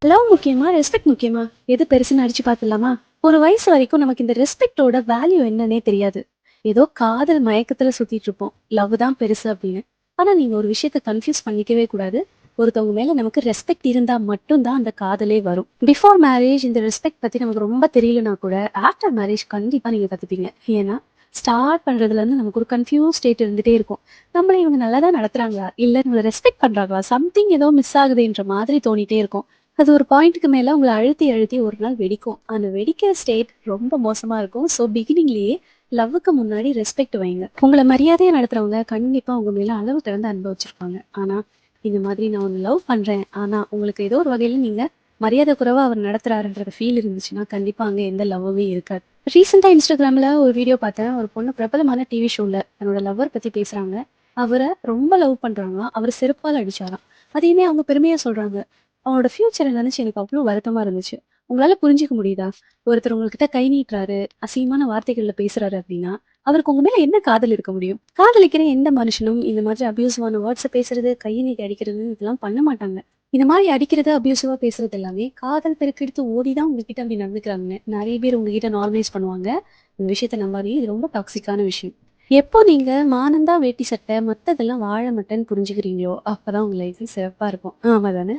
Love முக்கியமா? Respect முக்கியமா? எது பெருசுன்னு அடிச்சு பார்த்துடலாமா? ஒரு வயசு வரைக்கும் நமக்கு இந்த ரெஸ்பெக்ட்டோட வேல்யூ என்னன்னே தெரியாது. ஏதோ காதல் மயக்கத்துல சுத்திட்டு இருப்போம். லவ் தான் பெருசு அப்படின்னு. ஆனா நீங்க ஒரு விஷயத்த கன்ஃப்யூஸ் பண்ணிக்கவே கூடாது. ஒருத்தவங்க மேல நமக்கு ரெஸ்பெக்ட் இருந்தா மட்டும் தான் அந்த காதலே வரும். பிஃபோர் மேரேஜ் இந்த ரெஸ்பெக்ட் பத்தி நமக்கு ரொம்ப தெரியலனா கூட, ஆஃப்டர் மேரேஜ் கண்டிப்பா நீங்க கத்துப்பீங்க. ஏன்னா, ஸ்டார்ட் பண்றதுல இருந்து நமக்கு ஒரு கன்ஃப்யூஸ் ஸ்டேட் இருந்துட்டே இருக்கும். நம்மள இவங்க நல்லா தான் நடத்துறாங்களா? இல்ல நம்மள ரெஸ்பெக்ட் பண்றாங்களா? சம்திங் ஏதோ மிஸ் ஆகுதேன்ற மாதிரி தோணிட்டே இருக்கும். அது ஒரு பாயிண்ட்டுக்கு மேல உங்கள அழுத்தி, அழுத்தி ஒரு நாள் வெடிக்கும். அந்த வெடிக்கிற ஸ்டேட் ரொம்ப மோசமா இருக்கும். ஸோ பிகினிங்லயே லவ்வுக்கு முன்னாடி ரெஸ்பெக்ட் வைங்க. உங்கள மரியாதையா நடத்துறவங்க கண்டிப்பா உங்க மேல அளவு கடந்த அன்ப வச்சிருப்பாங்க. ஆனா, இந்த மாதிரி நான் உன்ன லவ் பண்றேன். ஆனா, உங்களுக்கு ஏதோ ஒரு வகையில நீங்க மரியாதை குறைவா அவர் நடத்துறாருன்ற ஃபீல் இருந்துச்சுன்னா, கண்டிப்பா அங்க எந்த லவ்வுமே இருக்காது. ரீசென்ட்டா Instagramல ஒரு வீடியோ பார்த்தேன். ஒரு பொண்ணு பிரபலமான டிவி ஷோல தன்னோட லவ்வர் பத்தி பேசுறாங்க. அவர ரொம்ப லவ் பண்றாங்களாம். அவரு செருப்பால அடிச்சாராம். அதையுமே அவங்க பெருமையா சொல்றாங்க. அவனோட ஃப்யூச்சர நெனச்சு எனக்கு அவ்ளோ வருத்தமா இருந்துச்சு. உங்களால புரிஞ்சுக்க முடியுதா? ஒருத்தர் உங்ககிட்ட கை நீட்டுறாரு, அசிங்கமான வார்த்தைகள்ல பேசுறாரு அப்டின்னா, அவருக்கு உங்க மேல என்ன காதல் இருக்க முடியும்? காதலிக்கிற எந்த மனுஷனும் இந்த மாதிரி அப்யூசிவான வேர்ட்ஸ பேசுறது, கைய நீட்டி அடிக்கிறது இதெல்லாம் பண்ண மாட்டாங்க. இந்த மாரி அடிக்கிறது, அப்யூசிவா பேசுறது எல்லாமே காதல் பெருக்கெடுத்து ஓடி தான் உங்ககிட்ட அப்டி நடந்துக்கிறாங்கன்னு நெறைய பேர் உங்ககிட்ட நார்மலைஸ் பண்ணுவாங்க. இந்த விஷயத்த நம்பாதீங்க. இது ரொம்ப டாக்ஸிக்கான விஷயம். எப்போ நீங்க மானம் தான் வேட்டி சட்டை, மத்ததெல்லாம் வாழ மட்டன்னு புரிஞ்சுக்கிறீங்களோ, அப்பதான் உங்க லைஃப் சிறப்பா இருக்கும். ஆமா தானே?